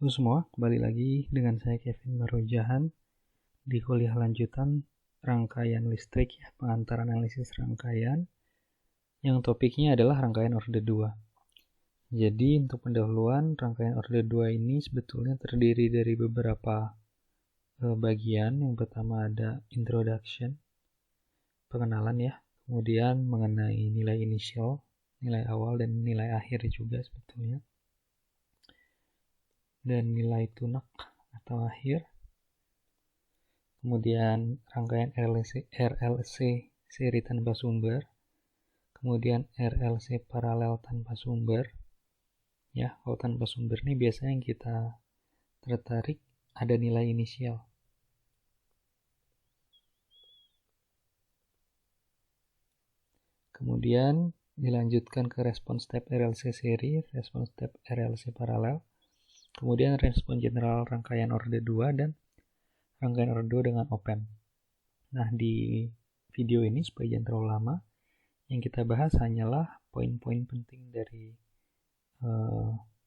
Halo semua, kembali lagi dengan saya Kevin Marojahan di kuliah lanjutan rangkaian listrik ya, pengantar analisis rangkaian yang topiknya adalah rangkaian orde 2. Jadi untuk pendahuluan, rangkaian orde 2 ini sebetulnya terdiri dari beberapa bagian. Yang pertama ada introduction, pengenalan ya, kemudian mengenai nilai inisial, nilai awal dan nilai akhir juga sebetulnya, dan nilai tunak atau akhir. Kemudian rangkaian RLC seri tanpa sumber, kemudian RLC paralel tanpa sumber. Ya, kalau tanpa sumber ini biasanya yang kita tertarik ada nilai inisial. Kemudian dilanjutkan ke respon step RLC seri, respon step RLC paralel, kemudian respon general rangkaian orde 2 dan rangkaian orde 2 dengan open. Nah, di video ini supaya jangan terlalu lama, yang kita bahas hanyalah poin-poin penting dari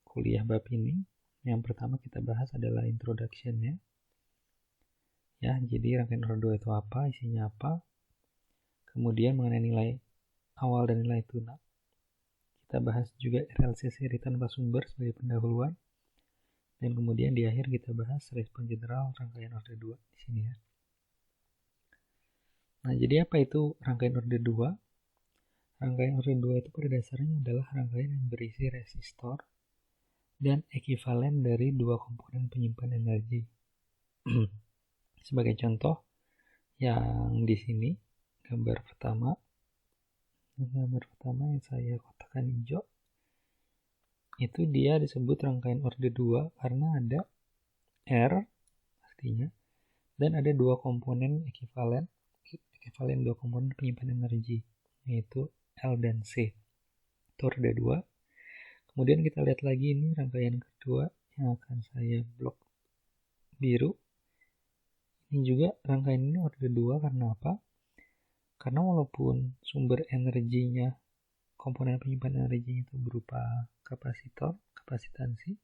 kuliah bab ini. Yang pertama kita bahas adalah introduction-nya. Ya, jadi rangkaian orde 2 itu apa, isinya apa. Kemudian mengenai nilai awal dan nilai tunak. Kita bahas juga RLC seri tanpa sumber sebagai pendahuluan. Dan kemudian di akhir kita bahas respon general rangkaian orde 2 di sini ya. Nah, jadi apa itu rangkaian orde 2? Rangkaian orde 2 itu pada dasarnya adalah rangkaian yang berisi resistor dan ekivalen dari dua komponen penyimpan energi. Sebagai contoh, yang di sini gambar pertama yang saya kotakan hijau, itu dia disebut rangkaian orde 2 karena ada R pastinya dan ada dua komponen ekivalen dua komponen penyimpan energi, yaitu L dan C. Itu orde 2. Kemudian kita lihat lagi ini rangkaian kedua yang akan saya blok biru. Ini juga rangkaian ini orde 2 karena apa? Karena walaupun sumber energinya, komponen penyimpan energinya itu berupa kapasitansi,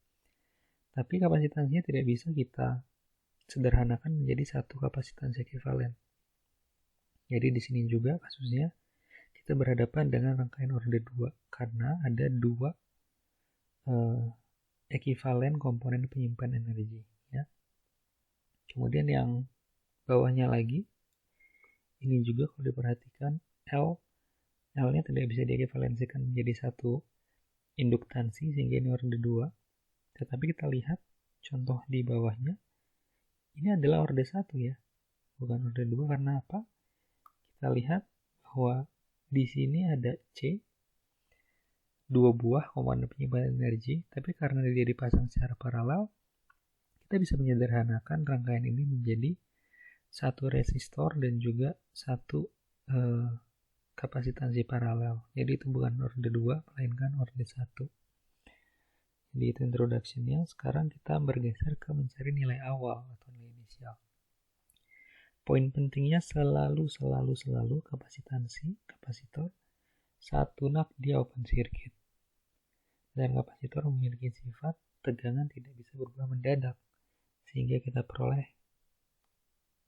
tapi kapasitansinya tidak bisa kita sederhanakan menjadi satu kapasitansi ekivalen. Jadi di sini juga kasusnya kita berhadapan dengan rangkaian orde 2 karena ada dua ekivalen komponen penyimpan energi ya. Kemudian yang bawahnya lagi ini juga kalau diperhatikan L-nya tidak bisa diekivalensikan menjadi satu induktansi sehingga ini orde 2. Tetapi kita lihat contoh di bawahnya ini adalah orde 1 ya, bukan orde 2 karena apa? Kita lihat bahwa di sini ada C, dua buah komponen penyimpanan energi, tapi karena dia dipasang secara paralel, kita bisa menyederhanakan rangkaian ini menjadi satu resistor dan juga satu kapasitansi paralel. Jadi itu bukan orde 2, melainkan orde 1. Jadi itu introduction-nya. Sekarang kita bergeser ke mencari nilai awal atau nilai inisial. Poin pentingnya selalu kapasitor saat tunak dia open circuit. Dan kapasitor memiliki sifat tegangan tidak bisa berubah mendadak, sehingga kita peroleh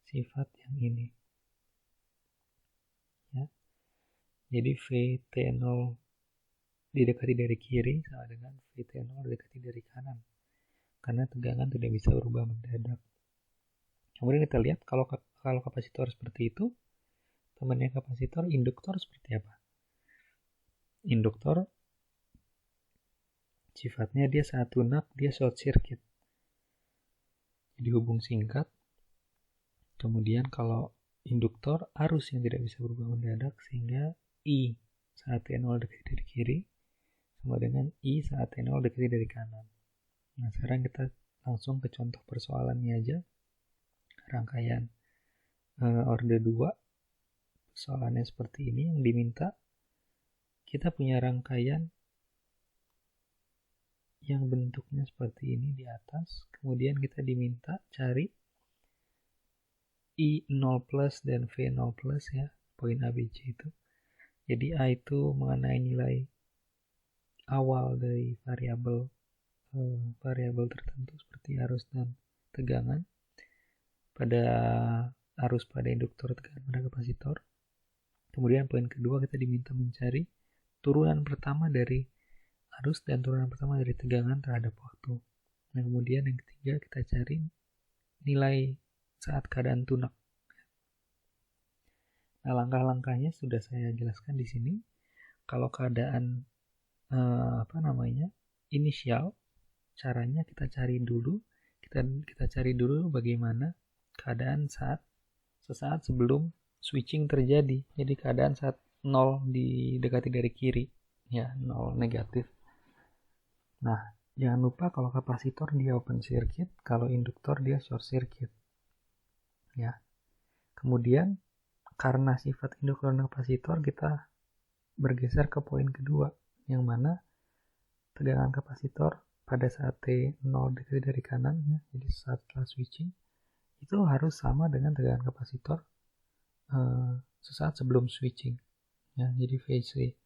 sifat yang ini. Ya. Jadi VT0 didekati dari kiri sama dengan VT0 didekati dari kanan, karena tegangan tidak bisa berubah mendadak. Kemudian kita lihat kalau kapasitor seperti itu, temannya kapasitor, induktor seperti apa? Induktor sifatnya dia saat tunak dia short circuit, jadi hubung singkat. Kemudian kalau induktor arus yang tidak bisa berubah mendadak, sehingga I saat T0 dekati dari kiri sama dengan I saat T0 dekati dari kanan. Nah, sekarang kita langsung ke contoh persoalannya aja. Rangkaian orde 2, persoalannya seperti ini. Yang diminta kita punya rangkaian yang bentuknya seperti ini di atas, kemudian kita diminta cari I0 plus dan V0 plus ya, poin ABC itu. Jadi A itu mengenai nilai awal dari variabel variabel tertentu seperti arus dan tegangan pada arus pada induktor, tegangan pada kapasitor. Kemudian poin kedua, kita diminta mencari turunan pertama dari arus dan turunan pertama dari tegangan terhadap waktu. Nah, kemudian yang ketiga, kita cari nilai saat keadaan tunak. Nah, langkah-langkahnya sudah saya jelaskan di sini. Kalau keadaan inisial, caranya kita cari dulu bagaimana keadaan sesaat sebelum switching terjadi. Jadi keadaan saat 0 didekati dari kiri, ya 0 negatif. Nah, jangan lupa kalau kapasitor dia open circuit, kalau induktor dia short circuit. Ya. Kemudian karena sifat induktor dan kapasitor, kita bergeser ke poin kedua, yang mana tegangan kapasitor pada saat T0 dekati dari kanan, ya, jadi setelah switching, itu harus sama dengan tegangan kapasitor sesaat sebelum switching. Ya, jadi VC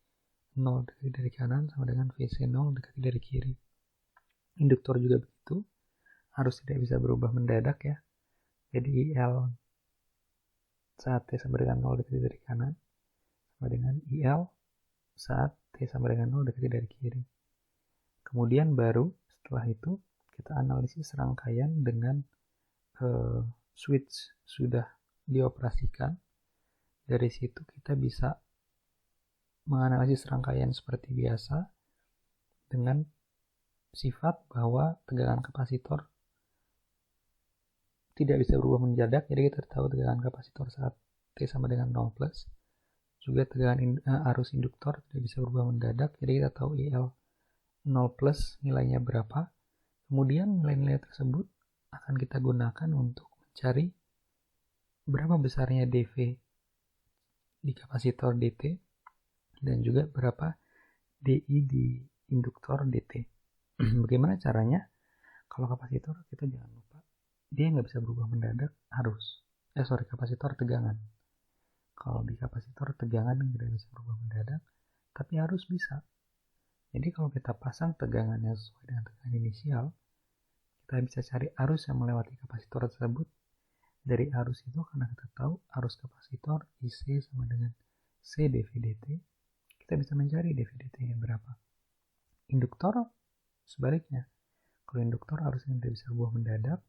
0 dekati dari kanan sama dengan VC 0 dekati dari kiri. Induktor juga begitu, harus tidak bisa berubah mendadak ya. Jadi IL saat T sama dengan 0 dekati dari kanan sama dengan IL saat T sama dengan 0 dekati dari kiri. Kemudian baru setelah itu kita analisis rangkaian dengan switch sudah dioperasikan. Dari situ kita bisa menganalisis rangkaian seperti biasa dengan sifat bahwa tegangan kapasitor tidak bisa berubah mendadak. Jadi kita tahu tegangan kapasitor saat T sama dengan 0 plus. Juga tegangan arus induktor tidak bisa berubah mendadak. Jadi kita tahu IL 0 plus nilainya berapa. Kemudian nilai-nilai tersebut akan kita gunakan untuk mencari berapa besarnya dV di kapasitor DT dan juga berapa DI di induktor DT. Bagaimana caranya? Kalau kapasitor kita jangan lupa dia nggak bisa berubah mendadak, kapasitor tegangan. Kalau di kapasitor tegangan tidak bisa berubah mendadak, tapi arus bisa. Jadi kalau kita pasang tegangannya sesuai dengan tegangan inisial, kita bisa cari arus yang melewati kapasitor tersebut. Dari arus itu, karena kita tahu arus kapasitor IC sama dengan C dV dt, kita bisa mencari dV dt-nya berapa. Induktor sebaliknya, kalau induktor arusnya tidak bisa berubah mendadak,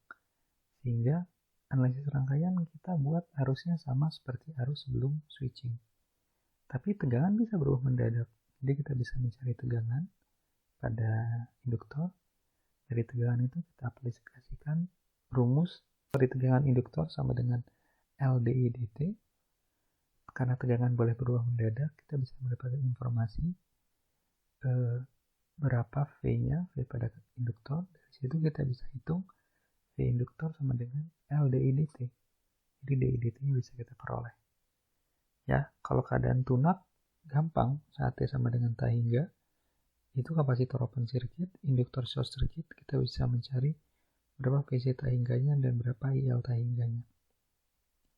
sehingga analisis rangkaian kita buat arusnya sama seperti arus sebelum switching. Tapi tegangan bisa berubah mendadak. Jadi kita bisa mencari tegangan pada induktor. Dari tegangan itu kita aplikasikan rumus dari tegangan induktor sama dengan LDI dt. Karena tegangan boleh berubah mendadak, kita bisa mendapatkan informasi berapa V-nya, V pada induktor. Dari situ kita bisa hitung V induktor sama dengan LDI dt. Jadi DI dt-nya bisa kita peroleh. Ya, kalau keadaan tunak gampang, saat T sama dengan tak hingga, itu kapasitor open circuit, induktor short circuit, kita bisa mencari berapa VC tak hingganya dan berapa IL tak hingganya.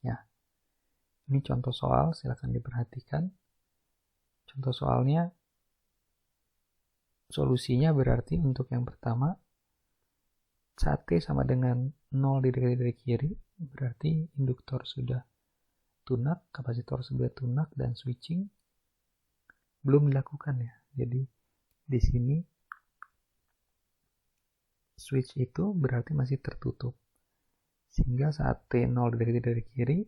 Ya, ini contoh soal, silakan diperhatikan. Contoh soalnya, solusinya berarti untuk yang pertama, saat T sama dengan 0 didekati dari kiri, berarti induktor sudah tunak, kapasitor sudah tunak, dan switching belum dilakukan ya. Jadi di sini switch itu berarti masih tertutup. Sehingga saat T0 didekati dari kiri,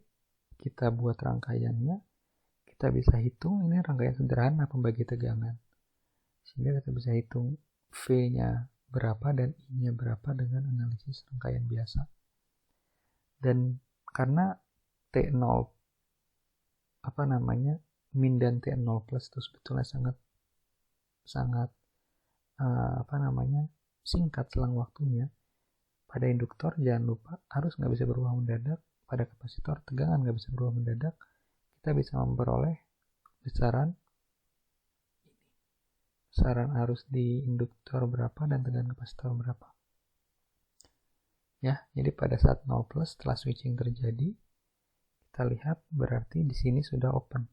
kita buat rangkaiannya, kita bisa hitung ini rangkaian sederhana pembagi tegangan. Sehingga kita bisa hitung V-nya berapa dan I-nya berapa dengan analisis rangkaian biasa. Dan karena T0 min dan T0 plus itu sebetulnya sangat singkat selang waktunya. Pada induktor jangan lupa arus nggak bisa berubah mendadak, pada kapasitor tegangan nggak bisa berubah mendadak. Kita bisa memperoleh besaran arus di induktor berapa dan tegangan kapasitor berapa. Ya, jadi pada saat 0 plus setelah switching terjadi, kita lihat berarti di sini sudah open.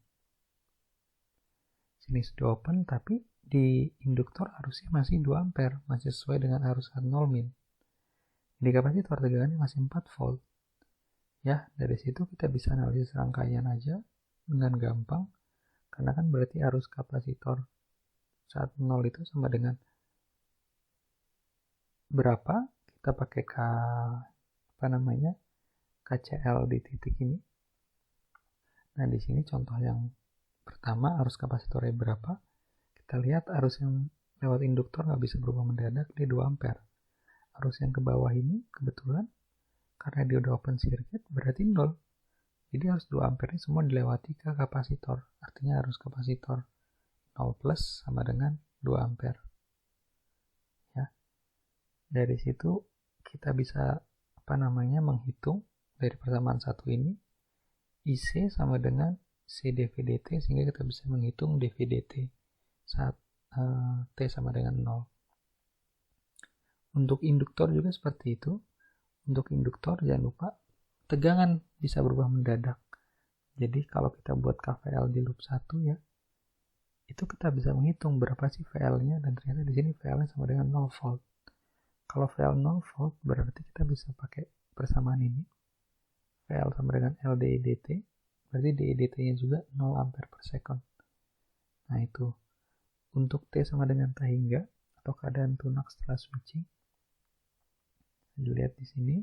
Sini sudah open, tapi di induktor arusnya masih 2 ampere, masih sesuai dengan arus R0 min. Di kapasitor tegangannya masih 4 volt. Ya, dari situ kita bisa analisis rangkaian aja dengan gampang, karena kan berarti arus kapasitor saat 0 itu sama dengan berapa, kita pakai KCL di titik ini. Nah, di sini contoh yang pertama, arus kapasitornya berapa. Kita lihat arus yang lewat induktor nggak bisa berubah mendadak, dia 2 ampere. Arus yang ke bawah ini kebetulan karena dia udah open circuit berarti 0. Jadi arus 2 ampere ini semua dilewati ke kapasitor. Artinya arus kapasitor 0 plus sama dengan 2 ampere. Ya. Dari situ kita bisa menghitung dari persamaan satu ini IC sama dengan C dV/dt, sehingga kita bisa menghitung dV/dt saat T sama dengan 0. Untuk induktor juga seperti itu. Untuk induktor jangan lupa tegangan bisa berubah mendadak. Jadi kalau kita buat KVL di loop 1 ya, itu kita bisa menghitung berapa sih VL-nya, dan ternyata di sini VL-nya sama dengan 0 volt. Kalau VL 0 volt berarti kita bisa pakai persamaan ini. VL sama dengan LDI dt, berarti DI dt-nya juga 0 ampere per second. Nah itu. Untuk T sama dengan T hingga atau keadaan tunak setelah switching, dilihat di sini,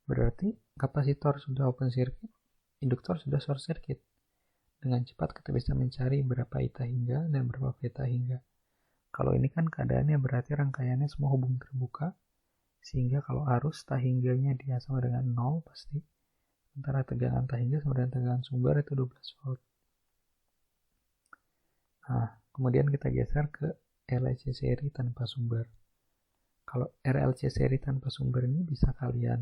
berarti kapasitor sudah open circuit, induktor sudah short circuit. Dengan cepat kita bisa mencari berapa I hingga dan berapa V hingga. Kalau ini kan keadaannya berarti rangkaiannya semua hubung terbuka, sehingga kalau arus tahingganya dia sama dengan 0 pasti antara tegangan tahingga sama dengan tegangan sumber itu 12 volt. Nah, kemudian kita geser ke RLC seri tanpa sumber. Kalau RLC seri tanpa sumber ini bisa kalian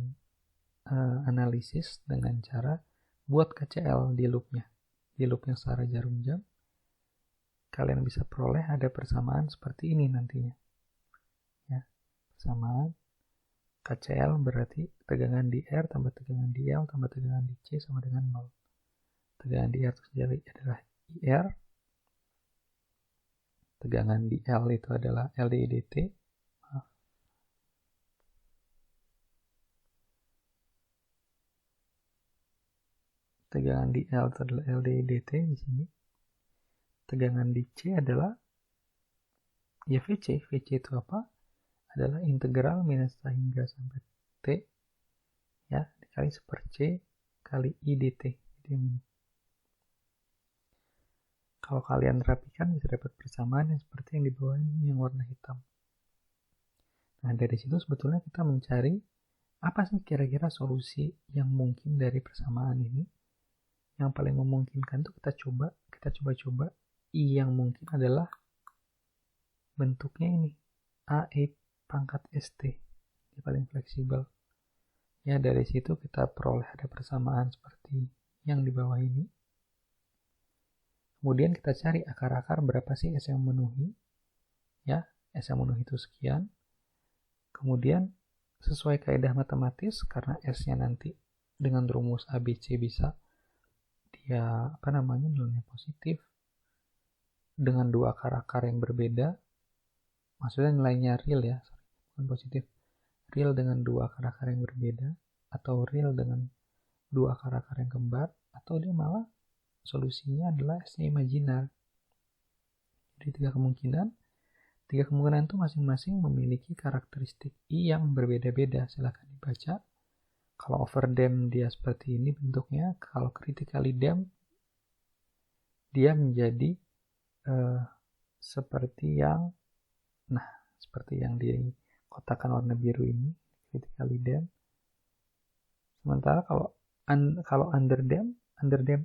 analisis dengan cara buat KCL di loopnya. Di loop yang searah jarum jam, kalian bisa peroleh ada persamaan seperti ini nantinya. Ya, persamaan KCL berarti tegangan di R tambah tegangan di L tambah tegangan di C sama dengan 0. Tegangan di R itu adalah IR. Tegangan di L itu adalah LDI dt. Tegangan di L itu adalah LDI dt di sini. Tegangan di C adalah ya VC. VC itu apa? Adalah integral minus T hingga sampai T ya dikali per C kali I dt. Jadi ini. Kalau kalian rapikan bisa dapat persamaan yang seperti yang di bawah ini yang warna hitam. Nah, dari situ sebetulnya kita mencari apa sih kira-kira solusi yang mungkin dari persamaan ini. Yang paling memungkinkan itu kita coba I yang mungkin adalah bentuknya ini AE pangkat ST. Ini paling fleksibel. Ya, dari situ kita peroleh ada persamaan seperti yang di bawah ini. Kemudian kita cari akar-akar berapa sih S yang memenuhi. Ya, S yang memenuhi itu sekian. Kemudian sesuai kaidah matematis, karena S-nya nanti dengan rumus ABC bisa dia nilainya positif dengan dua akar-akar yang berbeda. Maksudnya nilainya real ya, bukan positif. Real dengan dua akar-akar yang berbeda, atau real dengan dua akar-akar yang kembar, atau dia malah solusinya adalah S-nya imajinar. Jadi tiga kemungkinan itu masing-masing memiliki karakteristik I yang berbeda-beda. Silahkan dibaca. Kalau overdamp dia seperti ini bentuknya. Kalau critically damp dia menjadi seperti yang di kotakan warna biru ini, critically damp. Sementara kalau underdamp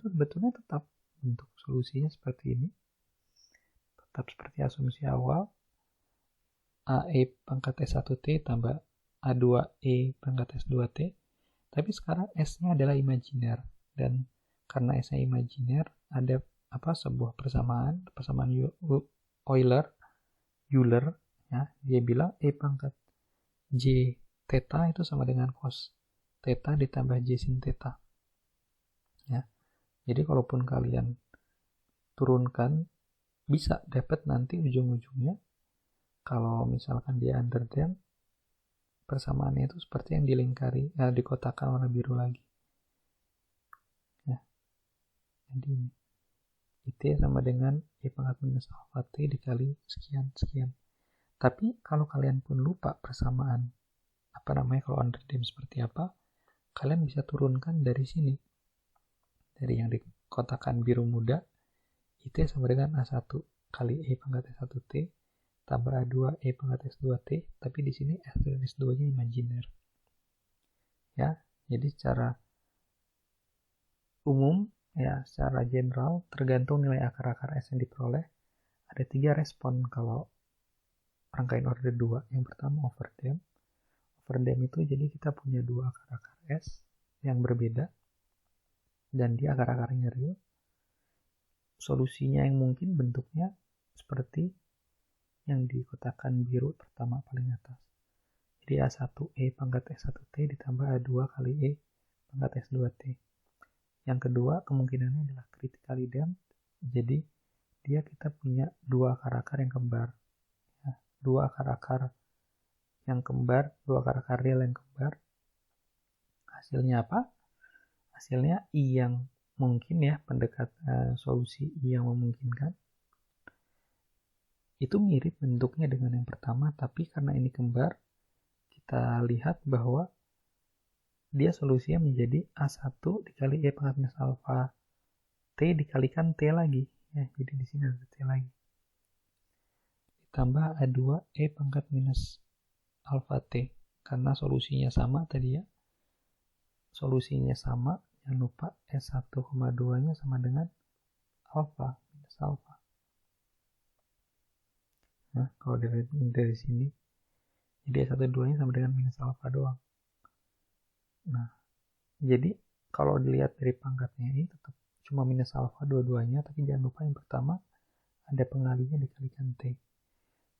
itu sebetulnya tetap bentuk solusinya seperti ini. Tetap seperti asumsi awal. AE pangkat S1T tambah A2E pangkat S2T. Tapi sekarang S-nya adalah imajiner. Dan karena S-nya imajiner, ada sebuah persamaan Euler, ya, dia bilang E pangkat J theta itu sama dengan cos theta ditambah J sin theta. Ya. Jadi kalaupun kalian turunkan bisa dapat nanti ujung-ujungnya kalau misalkan dia under than, persamaannya itu seperti yang dilingkari, dikotakan warna biru lagi. Ya, jadi ini IT sama dengan E pangkat minus alpha T dikali sekian. Tapi kalau kalian pun lupa persamaan kalau under than seperti apa, kalian bisa turunkan dari sini. Dari yang dikotakan biru muda, IT sama dengan A1 kali E pangkat S1T tambah A2 E pangkat S2T, tapi di sini S dan S2-nya imajiner. Ya, jadi secara umum, ya secara general, tergantung nilai akar-akar S yang diperoleh, ada 3 respon kalau rangkaian order 2. Yang pertama overdam. Overdam itu jadi kita punya 2 akar-akar S yang berbeda, dan dia akar-akarnya real. Solusinya yang mungkin bentuknya seperti yang dikotakan biru pertama paling atas. Jadi A1 E pangkat S1T ditambah A2 kali E pangkat S2T. Yang kedua kemungkinannya adalah critically damped. Jadi kita punya 2 akar-akar yang kembar. Ya, 2 akar-akar yang kembar, 2 akar-akar real yang kembar. Hasilnya apa? Hasilnya I yang mungkin ya, solusi I yang memungkinkan. Itu mirip bentuknya dengan yang pertama, tapi karena ini kembar, kita lihat bahwa dia solusinya menjadi A1 dikali E pangkat minus alpha T dikalikan T lagi. Ya, jadi di sini ada T lagi. Ditambah A2 E pangkat minus alpha T. Karena solusinya sama tadi ya. Solusinya sama, jangan lupa S1,2-nya sama dengan alpha minus alpha. Nah, kalau dari sini, jadi S1,2-nya sama dengan minus alpha doang. Nah, jadi kalau dilihat dari pangkatnya ini tetap cuma minus alpha dua-duanya, tapi jangan lupa yang pertama ada pengalinya dikalikan T.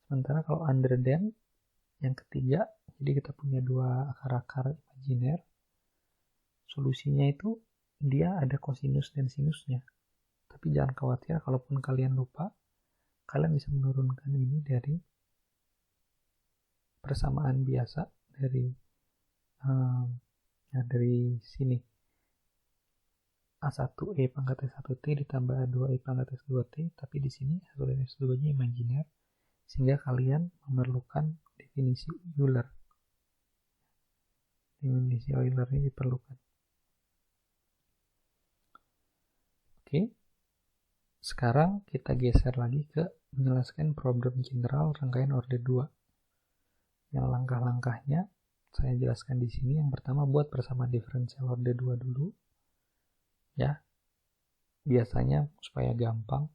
Sementara kalau under than, yang ketiga, jadi kita punya 2 akar-akar imajiner. Solusinya itu dia ada kosinus dan sinusnya. Tapi jangan khawatir, kalaupun kalian lupa, kalian bisa menurunkan ini dari persamaan biasa dari sini. A1 E pangkat S1T ditambah A2 E pangkat S2T, tapi di sini S1 dan S2-nya imajiner, sehingga kalian memerlukan definisi Euler. Definisi Euler ini diperlukan. Oke. Sekarang kita geser lagi ke menjelaskan problem general rangkaian order 2. Yang langkah-langkahnya saya jelaskan di sini. Yang pertama buat persamaan diferensial order 2 dulu. Ya. Biasanya supaya gampang,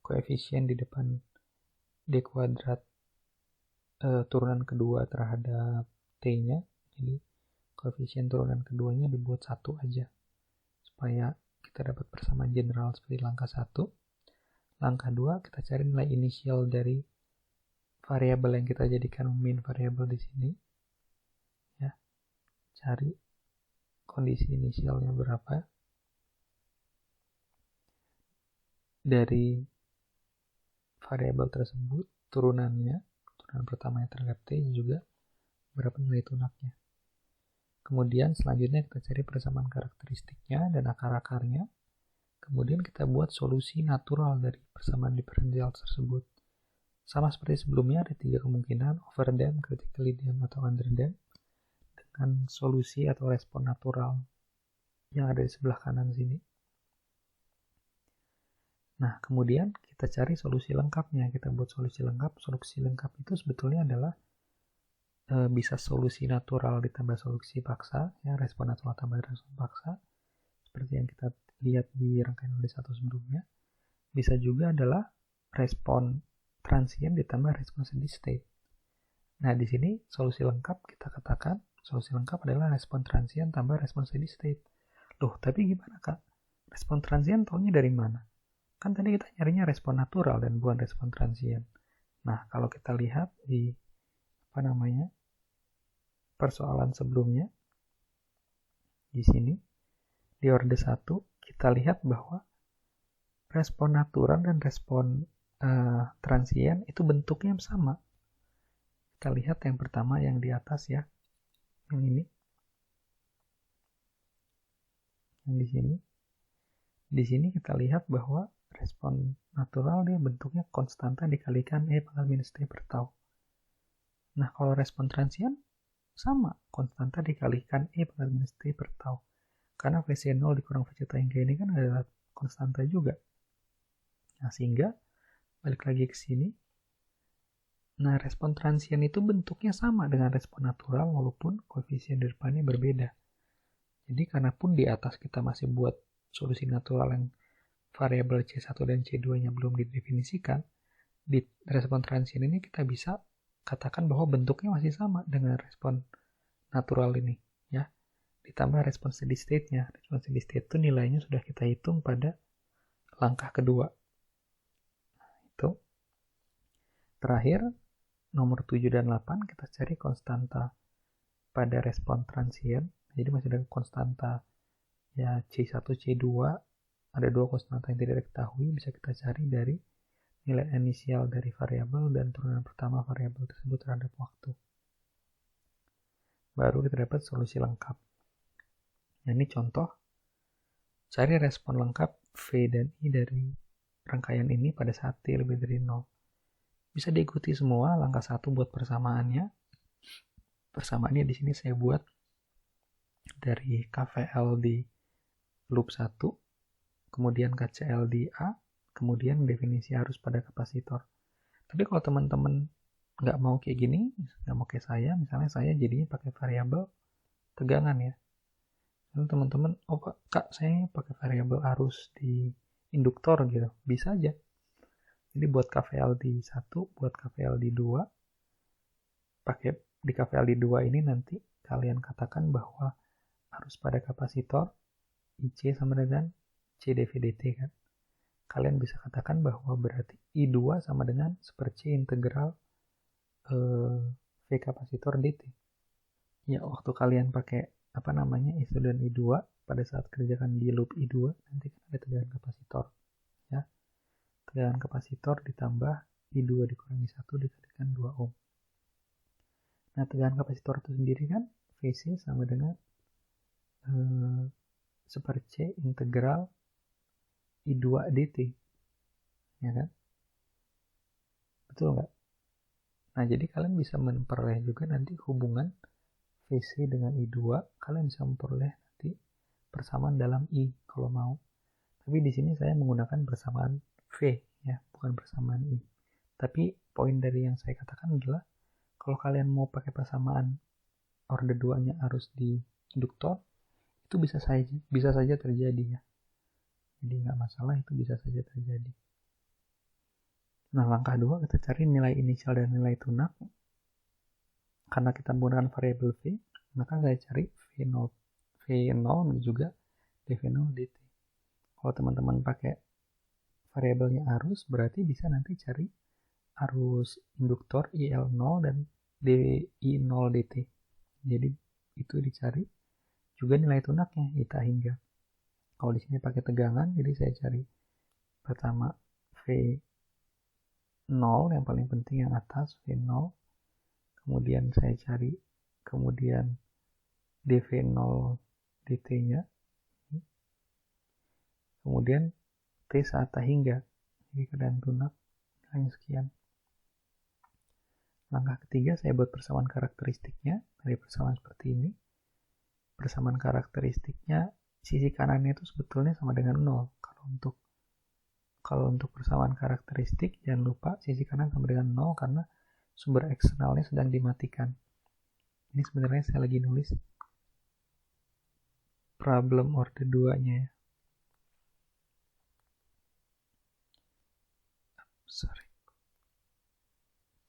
koefisien di depan D kuadrat turunan kedua terhadap T-nya. Jadi koefisien turunan keduanya dibuat 1 aja. Supaya kita dapat persamaan general seperti langkah 1. Langkah 2, kita cari nilai inisial dari variabel yang kita jadikan mean variabel di sini. Ya. Cari kondisi inisialnya berapa. Dari variabel tersebut, turunan pertamanya terhadap T juga berapa nilai tunaknya. Kemudian selanjutnya kita cari persamaan karakteristiknya dan akar-akarnya. Kemudian kita buat solusi natural dari persamaan diferensial tersebut. Sama seperti sebelumnya, ada 3 kemungkinan, overdam, critically damped, atau underdamped, dengan solusi atau respon natural yang ada di sebelah kanan sini. Nah, kemudian kita cari solusi lengkapnya. Kita buat solusi lengkap. Solusi lengkap itu sebetulnya adalah bisa solusi natural ditambah solusi paksa, ya, respon natural tambah respon paksa, seperti yang kita lihat di rangkaian order 1 sebelumnya. Bisa juga adalah respon transient ditambah respon steady state. Nah, di sini solusi lengkap kita katakan, solusi lengkap adalah respon transient tambah respon steady state. Loh, tapi gimana Kak? Respon transient taunya dari mana? Kan tadi kita nyarinya respon natural dan bukan respon transient. Nah, kalau kita lihat di persoalan sebelumnya, di sini di order 1 kita lihat bahwa respon natural dan respon transien itu bentuknya sama. Kita lihat yang pertama yang di atas ya, yang ini, yang di sini. Di sini kita lihat bahwa respon natural dia bentuknya konstanta dikalikan E pangkat minus T per tau. Nah kalau respon transien sama, konstanta dikalikan E pangkat minus T per tau. Karena VC0 dikurang VC tangga ini kan adalah konstanta juga. Nah sehingga balik lagi ke sini. Nah respon transien itu bentuknya sama dengan respon natural walaupun koefisien di depannya berbeda. Jadi karena pun di atas kita masih buat solusi natural yang variabel C1 dan C2 nya belum didefinisikan, di respon transien ini kita bisa katakan bahwa bentuknya masih sama dengan respon natural ini ya. Ditambah respon steady state-nya. Respon steady state itu nilainya sudah kita hitung pada langkah kedua. Itu. Terakhir, nomor 7 dan 8 kita cari konstanta pada respon transien. Jadi masih ada konstanta ya C1, C2, ada dua konstanta yang tidak diketahui, bisa kita cari dari nilai inisial dari variabel dan turunan pertama variabel tersebut terhadap waktu. Baru kita dapat solusi lengkap. Nah, ini contoh. Cari respon lengkap V dan I dari rangkaian ini pada saat T lebih dari 0. Bisa diikuti semua langkah 1 buat persamaannya. Persamaannya di sini saya buat dari KVL di loop 1, kemudian KCL di A, kemudian definisi arus pada kapasitor. Tapi kalau teman-teman nggak mau kayak gini, nggak mau kayak saya, misalnya saya jadinya pakai variabel tegangan ya. Lalu teman-teman, oh kak saya pakai variabel arus di induktor gitu, bisa aja. Jadi buat KVL di 1, buat KVL di 2, pakai di KVL di 2 ini nanti kalian katakan bahwa arus pada kapasitor IC sama dengan C dV dt kan. Kalian bisa katakan bahwa berarti I2 sama dengan 1/C integral V kapasitor dt. Ya waktu kalian pakai I1 dan I2 pada saat kerjakan di loop I2 nanti kan ada tegangan kapasitor ya. Tegangan kapasitor ditambah I2 dikurangi 1 dikalikan 2 ohm. Nah tegangan kapasitor itu sendiri kan VC sama dengan 1/C integral I2 dt ya kan, betul nggak? Nah jadi kalian bisa memperoleh juga nanti hubungan VC dengan I2, kalian bisa memperoleh nanti persamaan dalam I kalau mau. Tapi di sini saya menggunakan persamaan V ya, bukan persamaan I. Tapi poin dari yang saya katakan adalah kalau kalian mau pakai persamaan orde 2-nya arus di induktor, itu bisa saja terjadi ya. Jadi nggak masalah, itu bisa saja terjadi. Nah langkah 2 kita cari nilai inisial dan nilai tunak. Karena kita menggunakan variabel V, maka saya cari V0 dan juga dV0 dt. Kalau teman-teman pakai variabelnya arus, berarti bisa nanti cari arus induktor IL0 dan DI0 dt. Jadi itu dicari. Juga nilai tunaknya eta hingga. Kalau di sini pakai tegangan, jadi saya cari pertama V0 yang paling penting yang atas V0. Kemudian saya cari kemudian dV0 dt-nya. Kemudian T saat hingga. Jadi keadaan tunak hanya sekian. Langkah ketiga saya buat persamaan karakteristiknya dari persamaan seperti ini. Persamaan karakteristiknya sisi kanannya itu sebetulnya sama dengan 0. Kalau untuk persamaan karakteristik jangan lupa sisi kanan sama dengan 0 karena sumber eksternalnya sedang dimatikan. Ini sebenarnya saya lagi nulis problem orde 2-nya ya.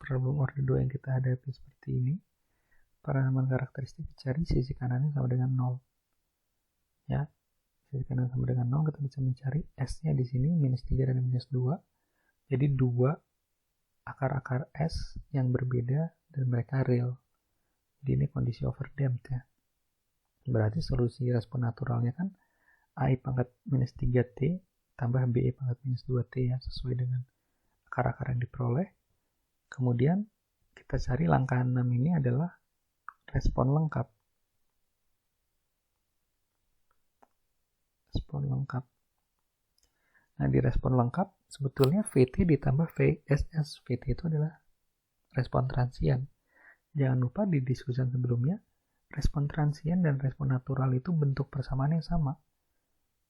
Problem orde 2 yang kita hadapi seperti ini. Persamaan karakteristik dicari sisi kanannya sama dengan 0. Ya. Sisi kanan sama dengan 0, kita bisa mencari S-nya di sini minus 3 dan minus 2. Jadi 2 akar-akar S yang berbeda dan mereka real. Jadi ini kondisi overdamped ya. Berarti solusi respon naturalnya kan I pangkat minus 3T tambah BE pangkat minus 2T ya, sesuai dengan akar-akar yang diperoleh. Kemudian kita cari langkah 6 ini adalah respon lengkap. Respon lengkap. Nah, di respon lengkap sebetulnya VT ditambah VSS. VT itu adalah respon transien. Jangan lupa di diskusi sebelumnya, respon transien dan respon natural itu bentuk persamaan yang sama.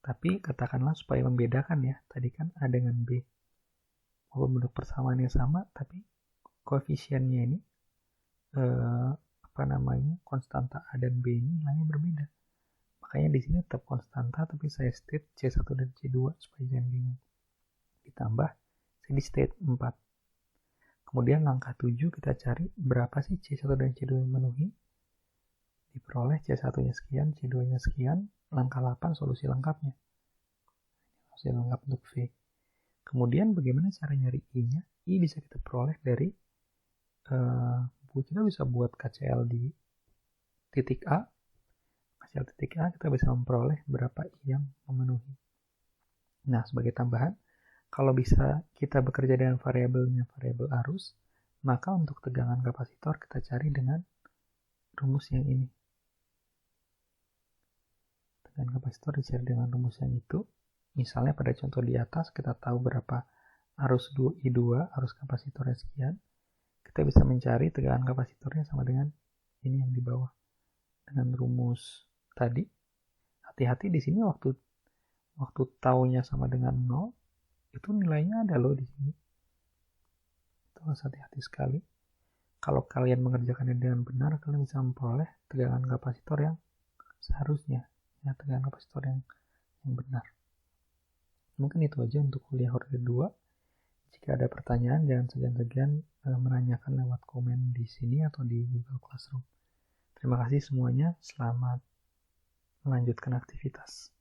Tapi katakanlah supaya membedakan ya, tadi kan A dengan B. Walaupun bentuk persamaan yang sama, tapi koefisiennya ini konstanta A dan B ini nilainya berbeda. Makanya di sini tetap konstanta, tapi saya state C1 dan C2 supaya jangan bingung. Ditambah di state 4. Kemudian langkah 7 kita cari berapa sih C1 dan C2 yang memenuhi. Diperoleh C1-nya sekian, C2-nya sekian. Langkah 8 solusi lengkapnya. Solusi lengkap untuk V. Kemudian bagaimana cara nyari I-nya? I bisa kita peroleh dari kita bisa buat KCL di titik A. KCL titik A kita bisa memperoleh berapa I yang memenuhi. Nah, sebagai tambahan, kalau bisa kita bekerja dengan variabelnya variabel arus, maka untuk tegangan kapasitor kita cari dengan rumus yang ini. Tegangan kapasitor dicari dengan rumus yang itu. Misalnya pada contoh di atas kita tahu berapa arus I2, arus kapasitornya sekian. Kita bisa mencari tegangan kapasitornya sama dengan ini yang di bawah. Dengan rumus tadi. Hati-hati di sini waktu taunya sama dengan 0, itu nilainya ada loh di sini. Itu harus hati-hati sekali. Kalau kalian mengerjakannya dengan benar, kalian bisa memperoleh tegangan kapasitor yang seharusnya. Ya, tegangan kapasitor yang benar. Mungkin itu aja untuk kuliah Horde 2. Jika ada pertanyaan, jangan segan-segan menanyakan lewat komen di sini atau di Google Classroom. Terima kasih semuanya. Selamat melanjutkan aktivitas.